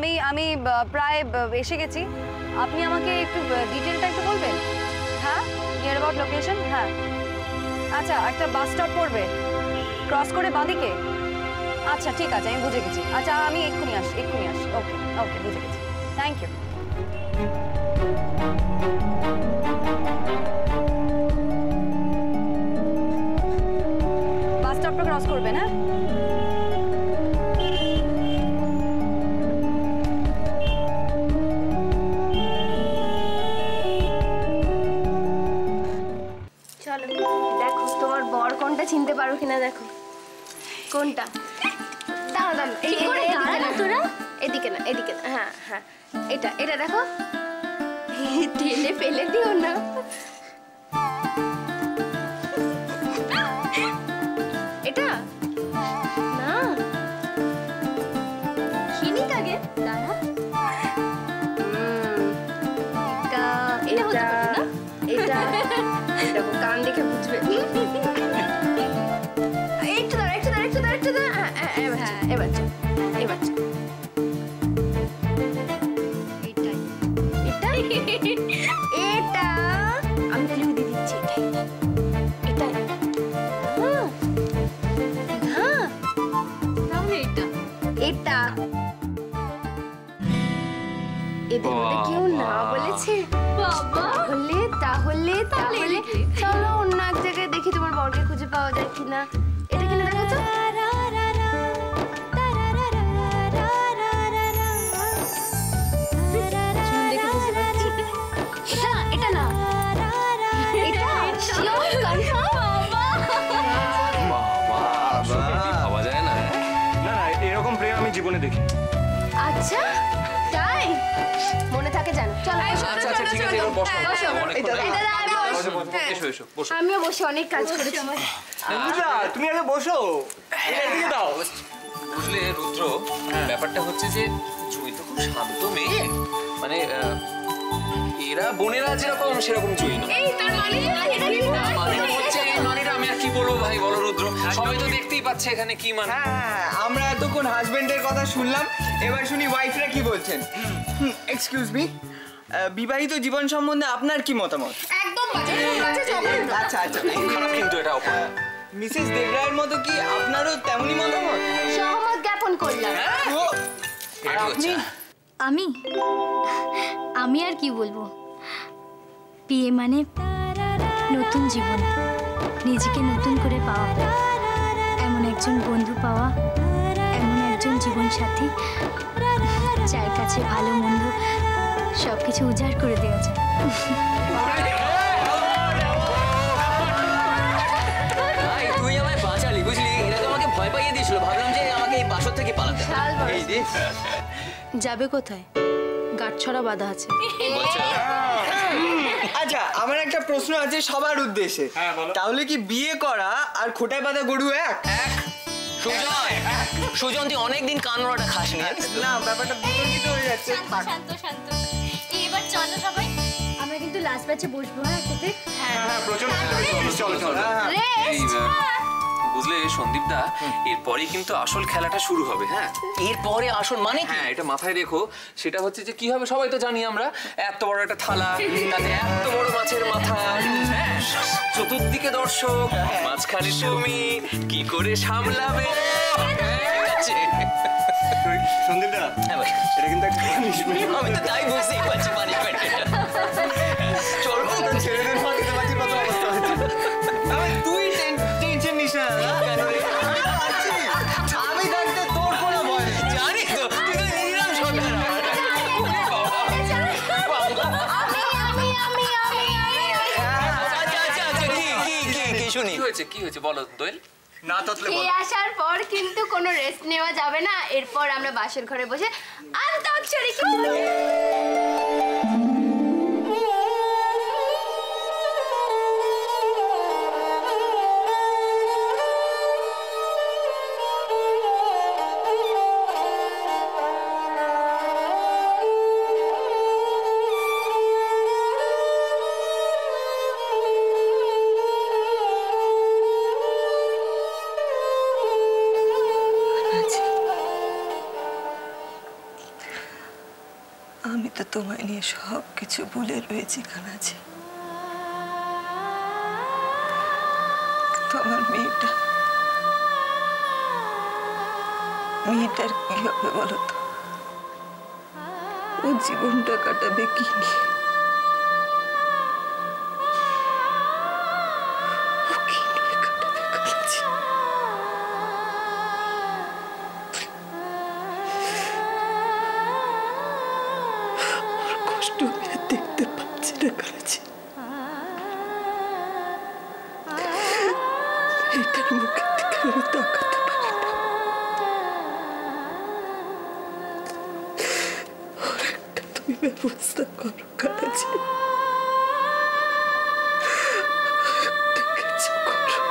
আমি আমি প্রায় এসে গেছি। আপনি আমাকে একটু ডিটেলটা একটু বলবেন? হ্যাঁ, নিয়ার অ্যাবাউট লোকেশন। হ্যাঁ, আচ্ছা, একটা বাস স্টপ পড়বে, ক্রস করে বাঁদিকে। আচ্ছা ঠিক আছে, আমি বুঝে গেছি। আচ্ছা আমি এক্ষুনি আসি। ওকে ওকে, বুঝে গেছি। Thank you. বাস স্টপটা ক্রস করবেন। হ্যাঁ, চলো দেখো তোমার বর কোনটা চিনতে পারো কিনা। দেখো কোনটা। দাঁড়া দাঁড়া, তোরা এদিকে না, এদিকে না। হ্যাঁ হ্যাঁ, এটা এটা দেখো, ঠেলে ফেলে দিও না। এটা না, চিনি কাগে। দাঁড়া, এটা এটা এটা দেখো, কান দেখে বুঝবে। একটু দাঁড়া, একটু দাঁড়া, একটু দাঁড়া, একটু দাঁড়া। হ্যাঁ, এবার এবার এটা আমি তাহলে দিয়ে দিচ্ছি। এটা এটা এদের মধ্যে কেউ না বলেছে। তাহলে তাহলে তাহলে চলো অন্য এক জায়গায় দেখি তোমার বরকে খুঁজে পাওয়া যায় কিনা। এটা কিনা দেখো তো। এটা না, এটা ভাবা যায় না। না না, এরকম প্রেম আমি জীবনে দেখি। আচ্ছা তাই, মনে থাকে জানো। চলো আচ্ছা আচ্ছা ঠিক আছে, এবার বসো। এসো এসো বসো। আমিও বসে অনেক কাজ করেছি। তুমি আগে বসো, এদিকে দাও। বুঝলে রুদ্র, ব্যাপারটা হচ্ছে যে জুই তো খুব শান্ত মেয়ে, মানে এরা বোনেরা যেরকম সেরকম জুই না। মানেটা হচ্ছে এই মানেটা আমি আর কি বলবো ভাই, বলো রুদ্র। সবাই তো দেখতেই পাচ্ছে এখানে কি মানে। হ্যাঁ, আমরা এতক্ষণ হাজবেন্ডের কথা শুনলাম, এবার শুনি ওয়াইফরা কি বলছেন। এক্সকিউজ মি, বিবাহিত জীবন সম্বন্ধে আপনার কি মতামত? একদম বাজে। আচ্ছা আচ্ছা, খারাপ কিন্তু এটা। মিসেস দেবরায়ের মতো কি আপনারও তেমনই মতামত? সহমত জ্ঞাপন করলাম। আর আপনি? আমি আর কি বলবো, বিয়ে মানে নতুন জীবন, নিজেকে নতুন করে পাওয়া, এমন একজন বন্ধু পাওয়া, এমন একজন জীবন সাথী যার কাছে ভালো মন্দ সবকিছু উজাড় করে দেওয়া যায়। তুই আমায় বাঁচালি, বুঝলি? এরা তো আমাকে ভয় পাইয়ে দিয়েছিল, ভাবলাম যে আমাকে এই বাসর থেকে পালাতে। যাবে কোথায়? গাঁটছড়া বাঁধা আছে। আচ্ছা, আমার একটা প্রশ্ন আছে সবার উদ্দেশ্যে। তাহলে কি বিয়ে করা আর খোঁটায় বাঁধা গরু এক? সুজন, তুই অনেকদিন কান ওড়াটা খাসনি। না, ব্যাপারটা বিতর্কিত হয়ে যাচ্ছে। শান্ত শান্ত, এবার চলো সবাই, আমরা কিন্তু লাস্ট ব্যাচে বসবো। হ্যাঁ একসাথে। হ্যাঁ প্রচন্ড। চলো চলো। বুঝলে সন্দীপদা, এরপরেই কিন্তু আসল খেলাটা শুরু হবে। হ্যাঁ, এরপরে আসল মানে কি? হ্যাঁ, এটা মাথায় রেখো। সেটা হচ্ছে যে কি হবে সবাই তো জানি আমরা, এত বড় একটা থালা, তাতে এত বড় মাছের মাথা, হ্যাঁ, চতুর্দিকে দর্শক, মাঝখানে তুমি, কি করে সামলাবে? সন্দীপদা, হ্যাঁ ভাই, এটা কিন্তু একটা আমি তো তাই বুঝতেই পারছি পানিশমেন্ট। চলো ছেলেদের ফাঁকিতে বাঁচির কত অবস্থা হচ্ছে। তুই টেনশন নিস না। আমি থাকতে তোর কোনো ভয় নেই। জানি তো, তুই তো নিরাম সন্তান আমার। আচ্ছা, কি শুনি? কি হয়েছে বলো দোয়েল। না ততলে বল। আসার পর কিন্তু কোনো রেস্ট নেওয়া যাবে না। এরপর আমরা বাসর ঘরে বসে আন্তাক্ষরী খেলবো। আমি তো তোমায় নিয়ে সব কিছু ভুলে রয়েছি কানাজি, কিন্তু আমার মেয়েটার কি হবে বলো তো? ও জীবনটা কাটাবে কি নিয়ে? ও কি নিয়ে কাটাবে কানাজি? ওর কষ্ট আমি আর দেখতে পাচ্ছি না কানাজি। মেয়েটার মুখের দিকে আমি তাকাতে পারি না। ওর একটা তুমি ব্যবস্থা করো কানাজি, একটা কিছু করো।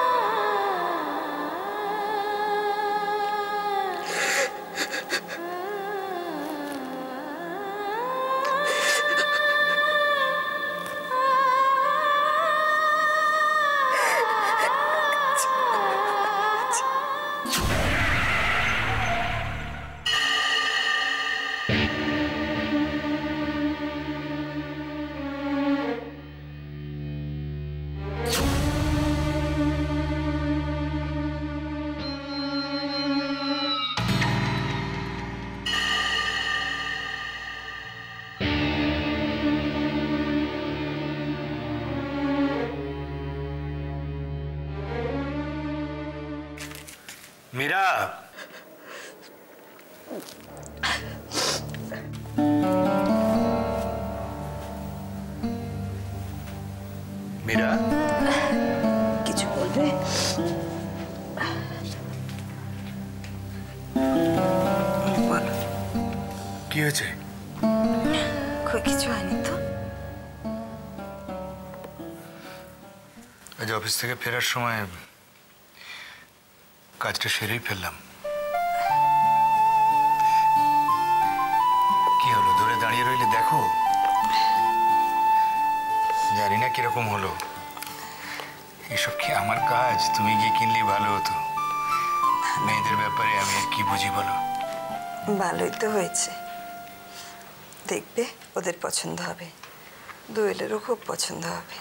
মীরা, মীরা, কিছু বলবে? বলো। কি হয়েছে? কিছু হয়নি তো। আজ অফিস থেকে ফেরার সময় কাজটা সেরেই ফেললাম। কি হলো, দূরে দাঁড়িয়ে রইলে? দেখো, জানি না কিরকম হলো। এসব কি আমার কাজ? তুমি গিয়ে কিনলে ভালো হতো। মেয়েদের ব্যাপারে আমি আর কি বুঝি বলো। ভালোই তো হয়েছে, দেখবে ওদের পছন্দ হবে, দোয়েলেরও খুব পছন্দ হবে।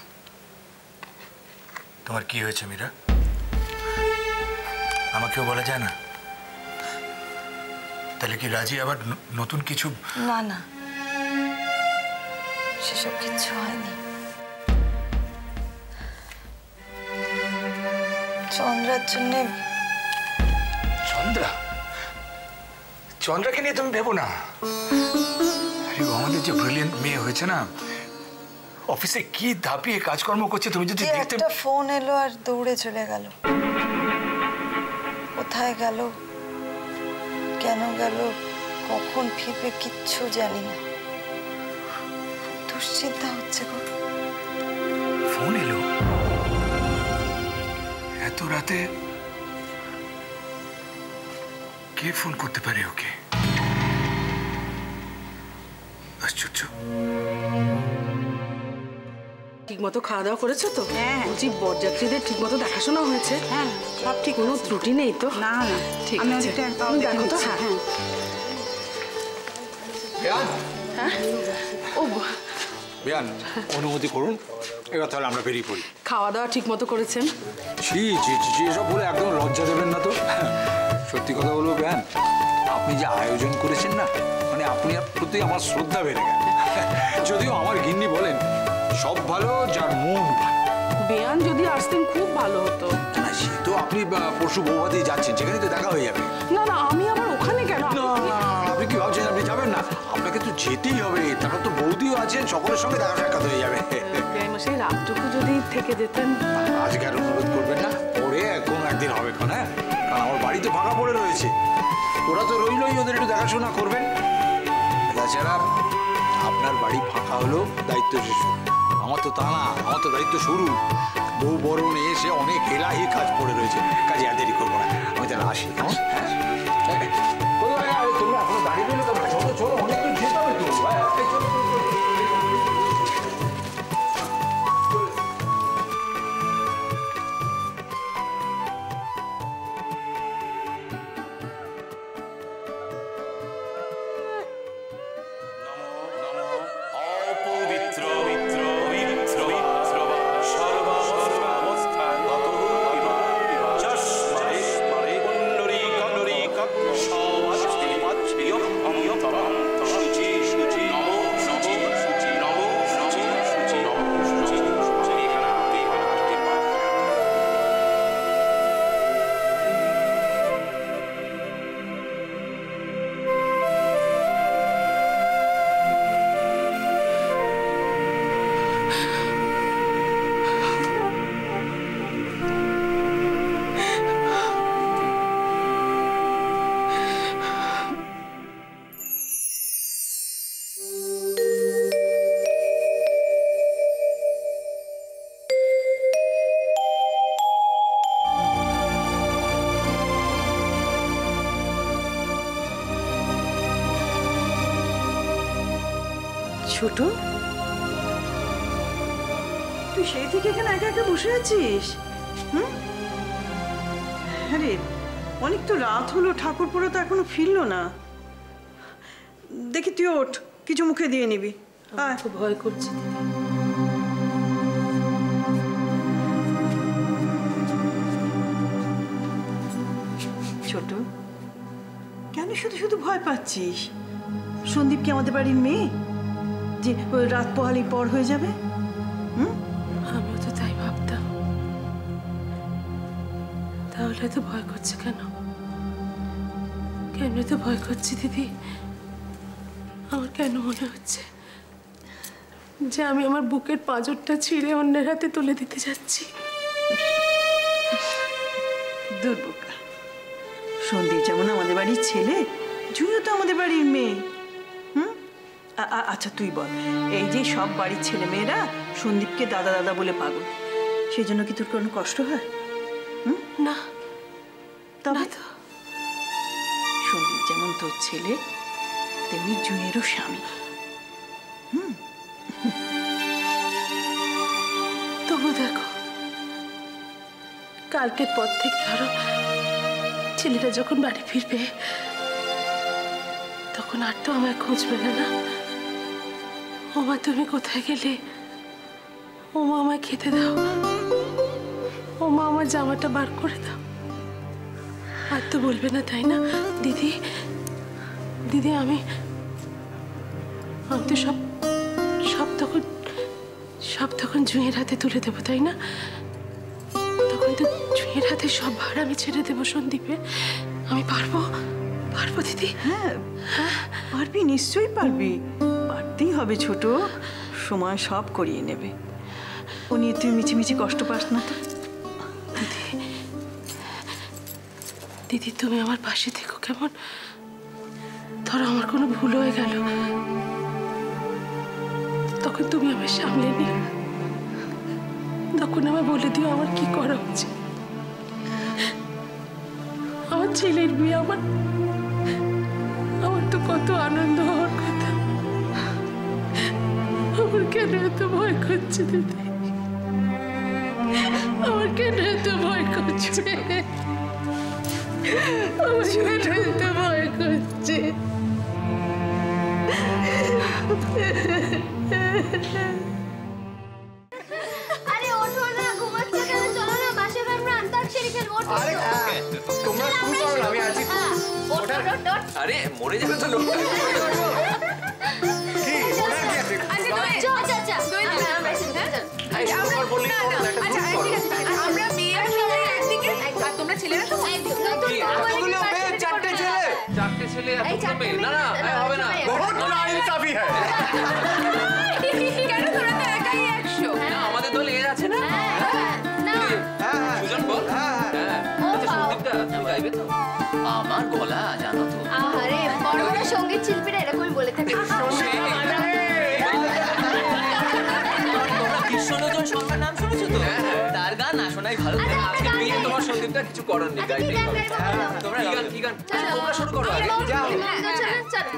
তোমার কি হয়েছে মীরা? আমাকেও বলা যায় না? তাহলে কি রাজি আবার নতুন কিছু? না না, সেসব কিচ্ছু হয়নি। চন্দ্রার জন্যে। চন্দ্রা? চন্দ্রাকে নিয়ে তুমি ভেবো না। আরে আমাদের যে ব্রিলিয়েন্ট মেয়ে হয়েছে না, অফিসে কি ধাপিয়ে কাজকর্ম করছে তুমি যদি দেখতে। একটা ফোন এলো আর দৌড়ে চলে গেল। কোথায় গেল, কেন গেল, কখন ফিরবে কিচ্ছু জানি না। দুশ্চিন্তা হচ্ছে গো। ফোন এলো এত রাতে? কে ফোন করতে পারে ওকে? আশ্চর্য। ঠিক মতো খাওয়া দাওয়া করেছো তো? হ্যাঁ। বলছি বরযাত্রীদের ঠিক মতো দেখাশোনা হয়েছে? হ্যাঁ, সব ঠিক, কোনো ত্রুটি নেই তো? না না, ঠিক আছে। তুমি দেখো তো। হ্যাঁ হ্যাঁ। ও বিয়ান, অনুমতি করুন, এবার তাহলে আমরা বেরিয়ে পড়ি। খাওয়া দাওয়া ঠিক মতো করেছেন? ছি ছি ছি, এসব বলে একদম লজ্জা দেবেন না তো। সত্যি কথা বলবো বিয়ান, আপনি যে আয়োজন করেছেন না, মানে আপনি প্রতি আমার শ্রদ্ধা বেড়ে গেল। যদিও আমার গিন্নি বলেন সব ভালো যার মন ভালো। বেয়ান যদি আসতেন খুব ভালো হতো। না, সে তো আপনি পরশু বৌভাতে যাচ্ছেন, সেখানে তো দেখা হয়ে যাবে। না না, আমি আবার ওখানে কেন? না না, আপনি কি ভাবছেন আপনি যাবেন না? আপনাকে তো যেতেই হবে, তারপর তো বৌদিও আছেন, সকলের সঙ্গে দেখা সাক্ষাৎ হয়ে যাবে। সেই রাতটুকু যদি থেকে যেতেন। আজকে আর অনুরোধ করবেন না, পরে কোনো একদিন হবে। হ্যাঁ, কারণ আমার বাড়ি তো ফাঁকা পড়ে রয়েছে, ওরা তো রইলই, ওদের একটু দেখাশোনা করবেন। তাছাড়া আপনার বাড়ি ফাঁকা হলো দায়িত্ব শেষ, আমার তো তা না, আমার তো দায়িত্ব শুরু। বউ বরণ এসে অনেক এলাহি কাজ পড়ে রয়েছে, কাজে আর দেরি করবো না, আমি তাহলে আসি। হ্যাঁ, তোমরা এখনো দাঁড়িয়ে রইলে তো চলো চলো, অনেক দূর যেতে হবে তো। ছোট, তুই সেই থেকে এখানে একা একা বসে আছিস? আরে অনেক তো রাত হলো, ঠাকুর পড়া তো এখনো ফিরলো না। দেখি তুই ওঠ, কিছু মুখে দিয়ে নিবি। ভয় করছে। ছোট, কেন শুধু শুধু ভয় পাচ্ছিস? সন্দীপ কি আমাদের বাড়ির মেয়ে যে ওই রাত পোহালি পর হয়ে যাবে? আমিও তো তাই ভাবতাম, তাহলে তো ভয় করছে কেন? কেন তো ভয় করছি দিদি? আমার কেন মনে হচ্ছে যে আমি আমার বুকের পাঁজরটা ছিঁড়ে অন্যের হাতে তুলে দিতে যাচ্ছি? দুর্বোকা, সন্দীপ যেমন আমাদের বাড়ির ছেলে, জুঁইও তো আমাদের বাড়ির মেয়ে। আচ্ছা তুই বল, এই যে সব বাড়ির ছেলে মেয়েরা সন্দীপকে দাদা দাদা বলে পাগল, সেই জন্য কি তোর কোনো কষ্ট হয়? না, তবে তো সন্দীপ যেমন তোর ছেলে, তেমনি জুঁইয়েরও স্বামী। তবু দেখো, কালকের পর থেকে ধরো ছেলেটা যখন বাড়ি ফিরবে, তখন আর তো আমায় খুঁজবে না। ওমা তুমি কোথায় গেলে? ওমা আমায় খেতে দাও, ওমা আমার জামাটা বার করে দাও। আর তো বলবে না, তাই না দিদি? দিদি আমি তো সব তখন জুঁইয়ের হাতে তুলে দেবো, তাই না? তখন তো জুঁইয়ের হাতে সব ভার আমি ছেড়ে দেবো সন্দীপের। আমি পারবো দিদি? হ্যাঁ পারবি, নিশ্চয়ই পারবি। পারতেই হবে ছোট, সময় সব করিয়ে নেবে। ও নিয়ে তুই মিছিমিছি কষ্ট পাস না তো। দিদি তুমি আমার পাশে থেকো কেমন? ধরো আমার কোনো ভুল হয়ে গেল, তখন তুমি আমার সামলে নিও, তখন আমার বলে দিও আমার কি করা উচিত। আমার ছেলের বিয়ে, আমার তো কত আনন্দ হওয়ার কথা। আমার কেন এত ভয় করছে দিদি? আমার কেন এত ভয় করছে? আমার কেন এত ভয় করছে? আরে ওঠো না, ঘুমাচ্ছ কেন? চলো না বাসে আমরা অন্তাক্ষরী খেলবো। আরে তোমরা শুরু করো না, আমি আছি। আরে মরে যাবে তো লোকটা। কি ওনার কি আছে? আচ্ছা আমরা মেয়ে আর সবাই একদিকে, আর তোমরা ছেলেরা সব এতগুলো মেয়ে, চারটে ছেলে। চারটে ছেলে এতগুলো মেয়ে? না না হবে না, বহুত নাইনসাফি হ্যায়। কেন তোরা তো একাই 100? না আমাদের দলে এর আছে না? সুজন বল। আচ্ছা সন্দীপটা তুমি গাইবে তো? আমার গলা জানো তো। আরে বড় বড় সঙ্গীত শিল্পীরা এরকমই বলে থাকে। কৃষ্ণনজন শর্মার নাম শুনেছো তো? তার গান না শোনাই ভালো। আজকে বিয়ে তোমার সন্দীপটা কিছু করার নেই, গাইতেই হবে। তোমরা কি গান? তোমরা শুরু করো আগে। চলো